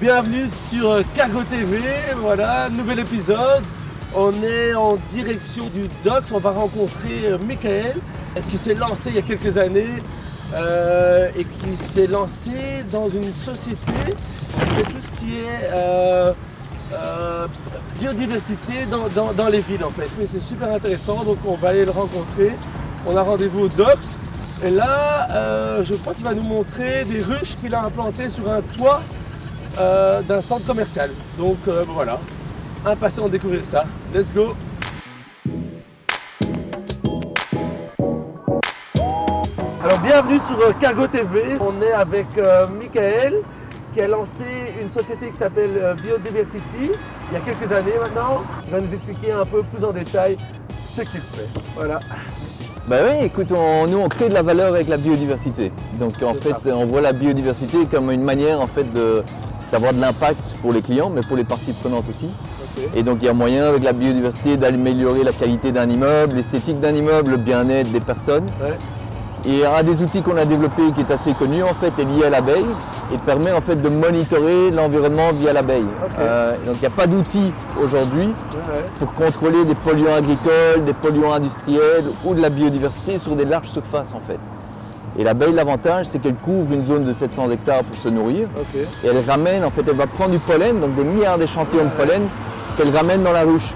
bienvenue sur Cargo TV, voilà, nouvel épisode. On est en direction du docks, on va rencontrer Michael qui s'est lancé il y a quelques années et qui s'est lancé dans une société qui fait tout ce qui est biodiversité dans les villes en fait. Mais c'est super intéressant, donc on va aller le rencontrer. On a rendez-vous au docks. Et là, je crois qu'il va nous montrer des ruches qu'il a implantées sur un toit d'un centre commercial. Donc voilà, impatient de découvrir ça. Let's go! Alors bienvenue sur Cargo TV. On est avec Michael qui a lancé une société qui s'appelle Biodiversity il y a quelques années maintenant. Il va nous expliquer un peu plus en détail ce qu'il fait. Voilà. Bah oui, écoute, nous on crée de la valeur avec la biodiversité. Donc en fait, on voit la biodiversité comme une manière en fait d'avoir de l'impact pour les clients, mais pour les parties prenantes aussi. Okay. Et donc il y a moyen avec la biodiversité d'améliorer la qualité d'un immeuble, l'esthétique d'un immeuble, le bien-être des personnes. Ouais. Et un des outils qu'on a développé qui est assez connu en fait est lié à l'abeille et permet en fait de monitorer l'environnement via l'abeille. Okay. Donc il n'y a pas d'outils aujourd'hui pour contrôler des polluants agricoles, des polluants industriels ou de la biodiversité sur des larges surfaces en fait. Et l'abeille, l'avantage c'est qu'elle couvre une zone de 700 hectares pour se nourrir. Okay. Et elle ramène, en fait elle va prendre du pollen, donc des milliards d'échantillons de pollen qu'elle ramène dans la ruche.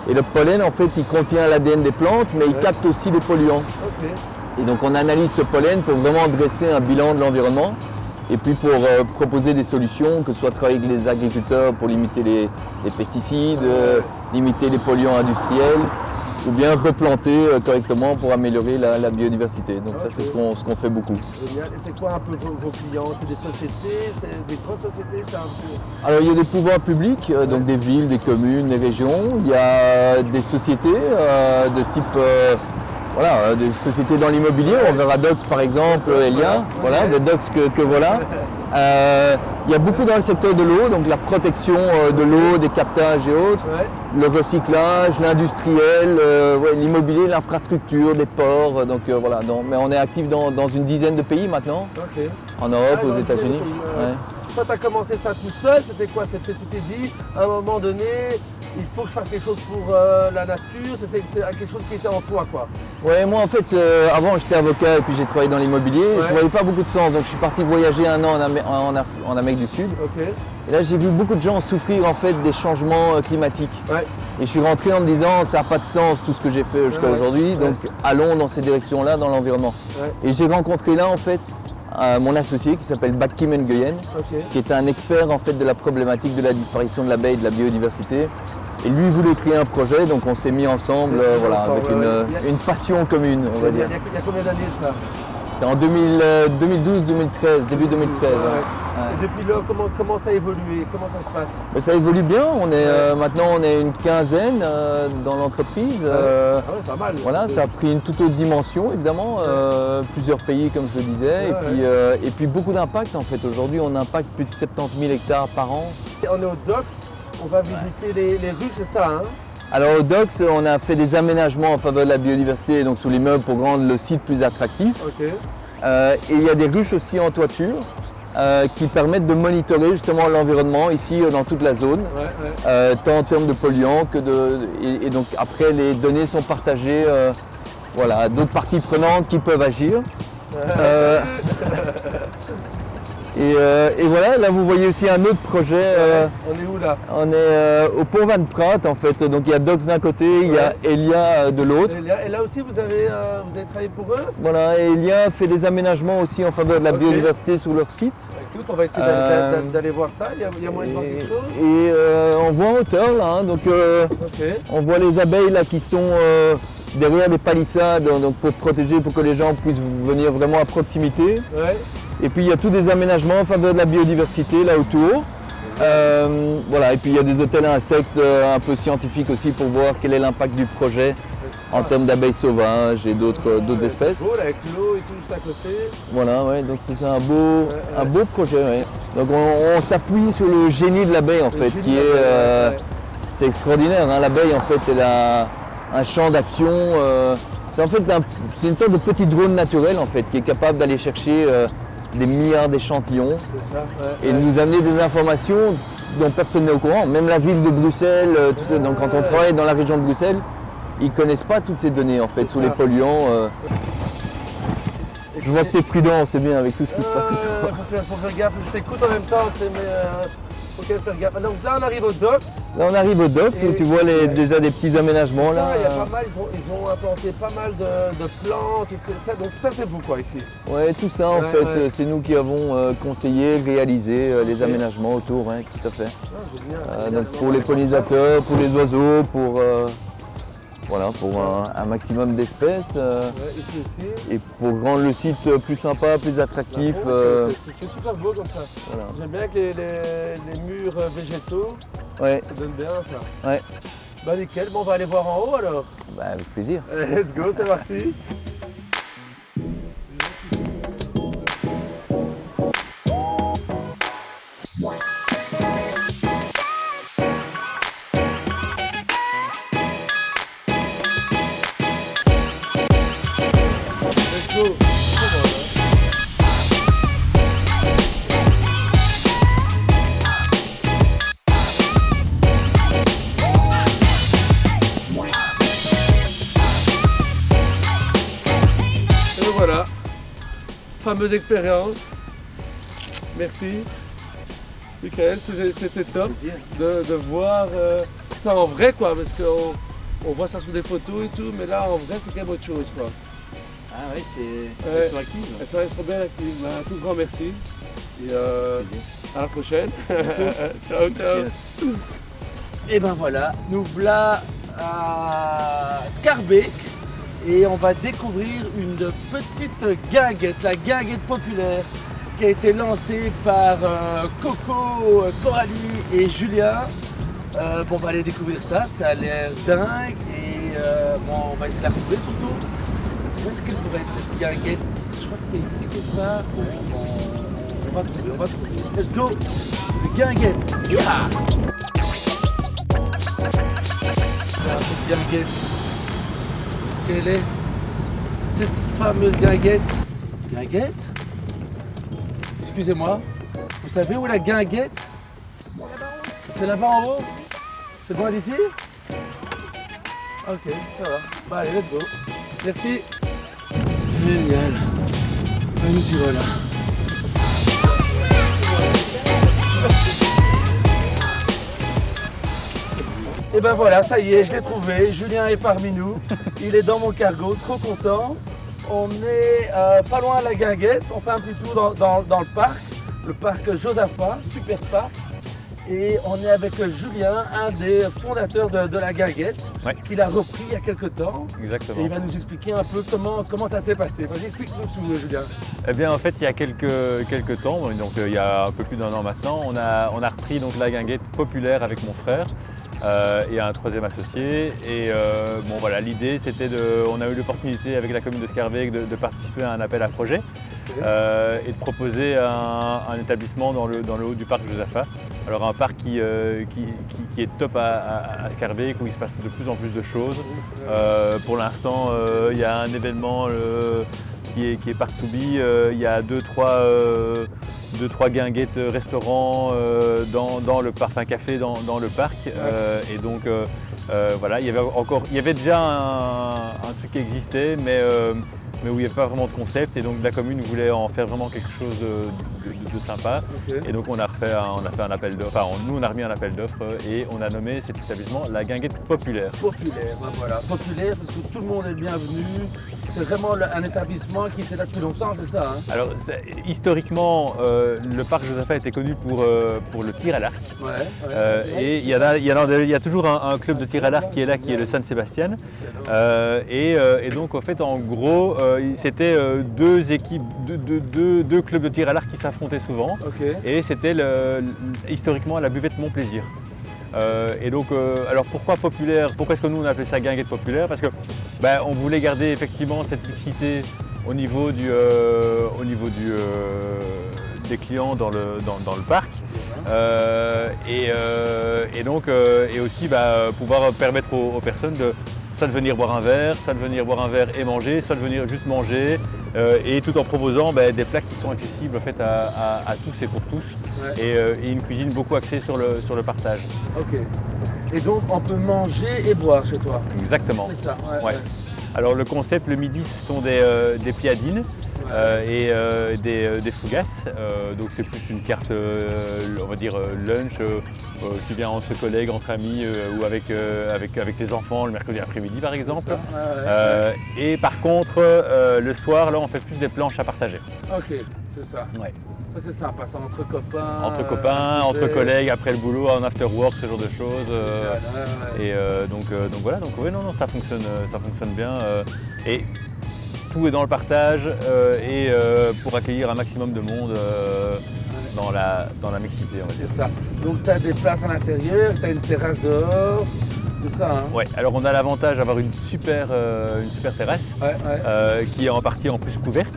Et le pollen en fait il contient l'ADN des plantes mais il capte aussi les polluants. Okay. Et donc on analyse ce pollen pour vraiment dresser un bilan de l'environnement et puis pour proposer des solutions, que ce soit travailler avec les agriculteurs pour limiter les pesticides, limiter les polluants industriels ou bien replanter correctement pour améliorer la biodiversité. Donc ça c'est ce qu'on fait beaucoup. Génial. Et c'est quoi un peu vos clients? C'est des sociétés, c'est des grosses sociétés? Alors il y a des pouvoirs publics, donc des villes, des communes, des régions. Il y a des sociétés de type... Voilà, des sociétés dans l'immobilier, on verra Dox par exemple, Elia, voilà, le Dox que voilà. Il y a beaucoup dans le secteur de l'eau, donc la protection de l'eau, des captages et autres, le recyclage, l'industriel, l'immobilier, l'infrastructure, des ports, donc voilà. Mais on est actif dans une dizaine de pays maintenant, en Europe, aux États-Unis. Toi, tu as commencé ça tout seul, c'était quoi? Tu t'es dit, à un moment donné, il faut que je fasse quelque chose pour la nature, c'est quelque chose qui était en toi, quoi. Ouais, moi en fait, avant j'étais avocat et puis j'ai travaillé dans l'immobilier, je ne voyais pas beaucoup de sens, donc je suis parti voyager un an en Amérique du Sud. Et là j'ai vu beaucoup de gens souffrir en fait des changements climatiques. Et je suis rentré en me disant, ça n'a pas de sens tout ce que j'ai fait jusqu'à aujourd'hui, donc allons dans ces directions-là, dans l'environnement. Et j'ai rencontré là en fait, mon associé qui s'appelle Bak-Kim Nguyen, qui est un expert en fait de la problématique de la disparition de l'abeille et de la biodiversité. Et lui voulait créer un projet, donc on s'est mis ensemble avec une passion commune, on va dire. Il y a combien d'années de ça? C'était en 2012-2013, début 2013. Et depuis là, comment ça a évolué? Comment ça se passe? Ça évolue bien, maintenant on est une quinzaine dans l'entreprise. Pas mal. Voilà, ça a pris une toute autre dimension évidemment, plusieurs pays comme je le disais, et puis beaucoup d'impact en fait. Aujourd'hui on impacte plus de 70 000 hectares par an. Et on est au Docks, on va visiter les rues, c'est ça hein? Alors au Docks, on a fait des aménagements en faveur de la biodiversité, donc sous l'immeuble pour rendre le site plus attractif. Et il y a des ruches aussi en toiture qui permettent de monitorer justement l'environnement ici dans toute la zone, tant en termes de polluants que et donc après les données sont partagées à d'autres parties prenantes qui peuvent agir. Et voilà, là vous voyez aussi un autre projet. On est où là? On est au Pont Van Praat en fait, donc il y a Dox d'un côté, il y a Elia de l'autre. Et là aussi vous avez travaillé pour eux? Voilà, et Elia fait des aménagements aussi en faveur de la biodiversité sur leur site. Écoute, on va essayer d'aller voir ça, il y a moyen de voir quelque chose? Et on voit en hauteur là, hein, donc on voit les abeilles là qui sont derrière des palissades, donc pour protéger, pour que les gens puissent venir vraiment à proximité. Et puis il y a tous des aménagements en faveur de la biodiversité là autour. Et puis il y a des hôtels à insectes un peu scientifiques aussi pour voir quel est l'impact du projet en termes d'abeilles sauvages et d'autres espèces. C'est beau là, avec l'eau et tout juste à côté. Voilà, donc c'est un beau projet. Donc on s'appuie sur le génie de l'abeille en fait, qui est c'est extraordinaire. Hein, l'abeille en fait elle a un champ d'action. C'est en fait une sorte de petit drone naturel en fait qui est capable d'aller chercher des milliards d'échantillons C'est ça, ouais, et ouais. nous amener des informations dont personne n'est au courant. Même la ville de Bruxelles, tout ça. Donc quand on travaille dans la région de Bruxelles, ils ne connaissent pas toutes ces données en fait, C'est tous ça. les polluants. Je vois que tu es prudent, c'est bien avec tout ce qui se passe autour. Faut faire gaffe, je t'écoute en même temps, mais faut quand même faire gaffe. Donc là on arrive au docks. Là on arrive au docks où Et- tu vois déjà des petits aménagements là. Ça, il y a pas mal, ils ont implanté pas mal de plantes, etc. Donc ça c'est vous quoi ici. Ouais, tout ça en Ouais, fait, ouais. c'est nous qui avons conseillé, réalisé les Ok. aménagements autour, hein, tout à fait. Ah, génial. Donc pour les pollinisateurs, pour les oiseaux, pour, voilà, pour un maximum d'espèces Ouais, ici aussi. et pour rendre le site plus sympa, plus attractif. C'est super beau comme ça. Voilà. J'aime bien que les murs végétaux, Ouais, ça donne bien ça. ouais. Bah nickel, bon, on va aller voir en haut alors. Bah, avec plaisir. Let's go, c'est parti. Let's go. Et voilà, fameuse expérience. Merci. Michael, c'était top de voir ça en vrai quoi, parce qu'on on voit ça sur des photos et tout, mais là en vrai c'est quand même autre chose quoi. Ah oui, c'est Ouais. elles sont actives. Elles sont bien actives. Bah, un tout grand merci. Et Plaisir. à la prochaine. Ciao, ciao. Merci. Et ben voilà, nous voilà à Schaerbeek et on va découvrir une petite guinguette, la guinguette populaire qui a été lancée par Coco, Coralie et Julien. Bon, on va aller découvrir ça, ça a l'air dingue et bon, on va essayer de la retrouver surtout. Où est-ce qu'elle pourrait être cette guinguette? Je crois que c'est ici quelque part. Bon, on va trouver, on va trouver. Let's go! Une guinguette! Yeah! Alors, cette guinguette, est-ce qu'elle est? Cette fameuse guinguette. Guinguette? Excusez-moi, vous savez où est la guinguette? C'est là-bas en haut? C'est loin d'ici? Ok, ça va. Bah allez, let's go. Merci. Génial. Nous y voilà. Et ben voilà, ça y est, je l'ai trouvé. Julien est parmi nous. Il est dans mon cargo, trop content. On est pas loin de la guinguette. On fait un petit tour dans le parc Josaphat, super parc. Et on est avec Julien, un des fondateurs de la guinguette, Ouais. qu'il a repris il y a quelques temps. Et Exactement. il va nous expliquer un peu comment ça s'est passé. Vas-y, explique-nous tout, Julien. Eh bien, en fait, il y a quelques temps, donc il y a un peu plus d'1 an maintenant, on a repris donc la guinguette populaire avec mon frère et un troisième associé. Et bon, voilà, l'idée, c'était on a eu l'opportunité avec la commune de Schaerbeek de participer à un appel à projet et de proposer un établissement dans le haut du parc Josaphat. Alors un parc qui est top à Schaerbeek, où il se passe de plus en plus de choses. Pour l'instant, il y a un événement qui est Park2Be. Il y a deux, trois guinguettes restaurants dans le parc, un café dans le parc. Et donc voilà, il y avait déjà un truc qui existait, mais où il n'y avait pas vraiment de concept, et donc la commune voulait en faire vraiment quelque chose de sympa. Ok. Et donc on a fait un appel d'offres, nous on a remis un appel d'offres et on a nommé cet établissement la guinguette populaire. Populaire, ben voilà. Populaire parce que tout le monde est le bienvenu. C'est vraiment un établissement qui était là depuis longtemps, c'est ça, hein? Alors historiquement, le parc Josaphat était connu pour le tir à l'arc. Ouais. Et il y a toujours un club de tir à l'arc qui est là, qui est le San Sebastian. Et donc en fait, en gros, c'était deux équipes, deux clubs de tir à l'arc qui s'affrontaient souvent. Ok. Et c'était historiquement la buvette Mon Plaisir. Et donc, alors pourquoi populaire? Pourquoi est-ce que nous on appelait ça guinguette populaire? Parce que on voulait garder effectivement cette mixité au niveau des clients dans le parc. Et aussi pouvoir permettre aux personnes de soit de venir boire un verre et manger, soit de venir juste manger, et tout en proposant des plats qui sont accessibles en fait, à tous et pour tous, et une cuisine beaucoup axée sur le partage. Ok. Et donc on peut manger et boire chez toi. Exactement. C'est ça. Ouais. Alors le concept, le midi, ce sont des piadines et des fougasses. Donc c'est plus une carte, on va dire lunch, qui vient entre collègues, entre amis ou avec les enfants le mercredi après-midi par exemple. Et par contre, le soir, là, on fait plus des planches à partager. Ok, c'est ça. Ouais. Ça c'est sympa, ça entre copains. Entre copains, entre collègues, après le boulot, en after work, ce genre de choses. Et donc voilà, donc oui, non, ça fonctionne bien. Et tout est dans le partage et pour accueillir un maximum de monde dans la mixité, on va dire. C'est ça. Donc tu as des places à l'intérieur, tu as une terrasse dehors. C'est ça, hein? Ouais, alors on a l'avantage d'avoir une super terrasse qui est en partie en plus couverte.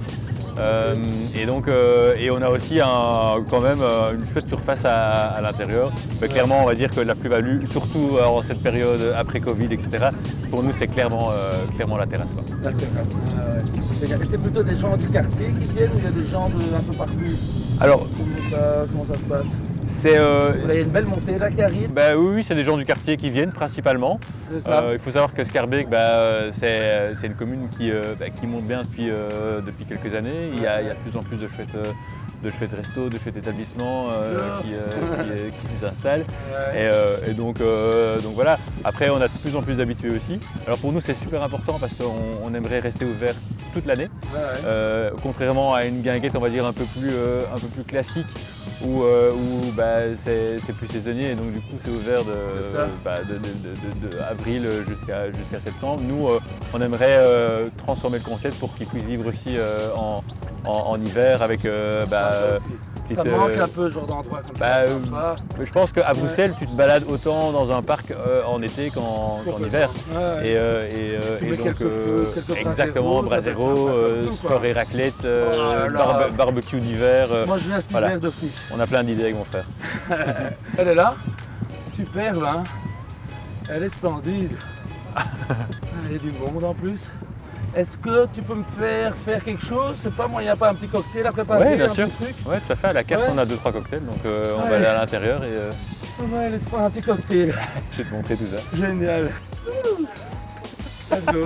Et on a aussi quand même une chouette surface à l'intérieur. Clairement, on va dire que la plus-value, surtout en cette période après Covid, etc., pour nous, c'est clairement la terrasse, quoi. La terrasse, Et c'est plutôt des gens du quartier qui viennent ou il y a des gens un peu partout? Alors, comment ça se passe? Il y a une belle montée là qui arrive. Oui, c'est des gens du quartier qui viennent principalement. Il faut savoir que Schaerbeek, c'est une commune qui monte bien depuis quelques années. Il y a de plus en plus de chouettes restos, de chouettes établissements qui s'installent. Et donc voilà. Après, on a de plus en plus d'habitués aussi. Alors pour nous, c'est super important parce qu'on aimerait rester ouvert toute l'année. Contrairement à une guinguette, on va dire un peu plus classique, où c'est plus saisonnier et donc du coup c'est ouvert de avril jusqu'à septembre. Nous, on aimerait transformer le concept pour qu'il puisse vivre aussi en hiver avec ça manque un peu ce genre d'endroit comme ça. Je pense qu'à Bruxelles, tu te balades autant dans un parc en été qu'en hiver. Et donc, exactement, brasero, soirée raclette, barbecue d'hiver. Moi je viens cet hiver d'office. On a plein d'idées avec mon frère. Elle est là, superbe, hein. Elle est splendide. Il y a du monde en plus. Est-ce que tu peux me faire quelque chose? C'est pas moi, il n'y a pas un petit cocktail à préparer? Oui, bien sûr. Truc ouais, tout à fait. À la carte, on a 2-3 cocktails, donc on va aller à l'intérieur et. Ouais, laisse prendre un petit cocktail. Je vais te montrer tout ça. Génial. Let's go.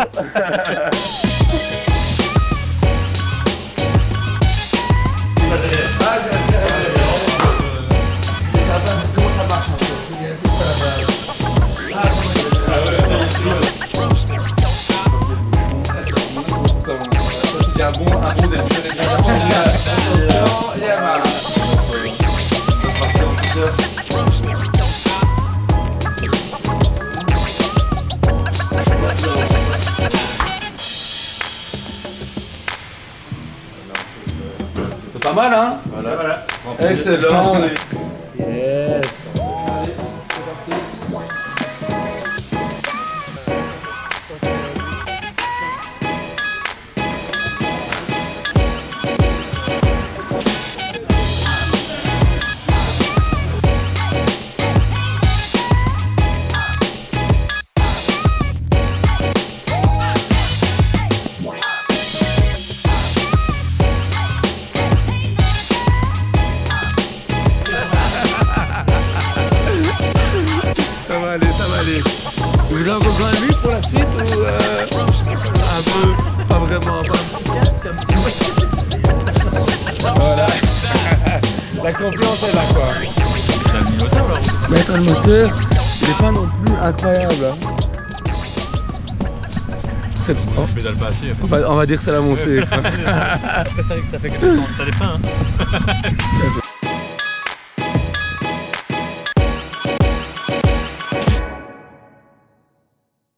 Comment ça marche un peu? C'est quoi la base? Il y a un bon désir. Il y a mal. C'est pas mal, hein? Voilà. Excellent. Yes. Allez, c'est parti. Ça va aller. Vous avez besoin de lui pour la suite ou un peu, pas vraiment, Voilà. La confiance est là quoi. T'as mis le moteur là? Mettre le moteur, il n'est pas non plus incroyable. Hein. On pédale pas assez. On va dire que c'est la montée. Ça fait quelque temps, t'as les freins.